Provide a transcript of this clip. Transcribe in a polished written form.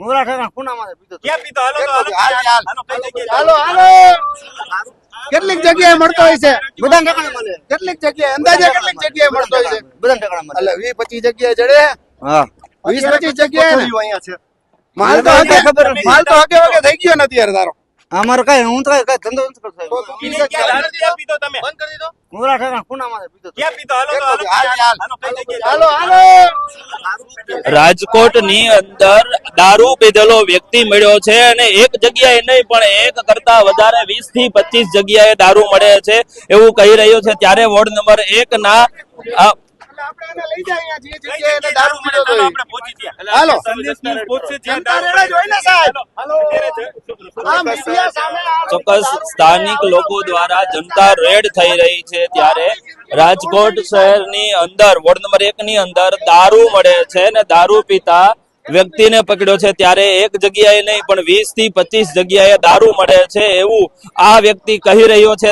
મોરા ઠેકાણા ખૂણામાં પીધો. ક્યાં પીતો? હાલો તો હાલો. હાલો, કઈ જગ્યાએ? હાલો હાલો કેટલીક જગ્યાએ મળતો હોય છે? બધા ઠેકાણે મળે. કેટલીક જગ્યાએ અંદાજે કેટલીક જગ્યાએ મળતો હોય છે? બધા ઠેકાણે મળે. એટલે 20-25 જગ્યાએ જડે. હા 20-25 જગ્યાએ ને? અહીંયા છે. માલ તો હકે ખબર નથી. માલ તો હકે વકે થઈ ગયો નથી યાર તારો. અમારે કઈ હું તો કઈ ધંધો નથી કરતો. ક્યાં પીતો તમે? બંધ કરી દીધો. મોરા ઠેકાણા ખૂણામાં પીધો. ક્યાં પીતો? હાલો તો હાલો. હાલો, કઈ જગ્યાએ? હાલો હાલો રાજકોટની અંદર દારૂ પીધેલો વ્યક્તિ મળ્યો છે અને એક જગ્યાએ નહીં પણ એક કરતા વધારે 20 થી 25 જગ્યાએ દારૂ મળે છે એવું કહી રહ્યો છે. ત્યારે વોર્ડ નંબર 1 ના આપણે એને લઈ જાય અહીંયા જે જગ્યાએ એને દારૂ મળ્યો તો ચાલો, એ. આપણે પહોંચી ગયા. હાલો. સંદેશ ન્યૂઝ પહોંચશે જ્યાં જનતા દારૂ રેડા જ હોય ને સાહેબ. હાલો. આ મીડિયા સામે આ ચોક્કસ સ્થાનિક લોકો દ્વારા જનતા રેડ થઈ રહી છે. ત્યારે રાજકોટ શહેરની અંદર વોર્ડ નંબર 1 ની અંદર દારૂ મળે છે ને દારૂ પીતા વ્યક્તિને પકડ્યો છે. ત્યારે એક જગ્યાએ નહીં પણ 20 થી 25 જગ્યાએ દારૂ મળે છે એવું આ વ્યક્તિ કહી રહ્યો છે.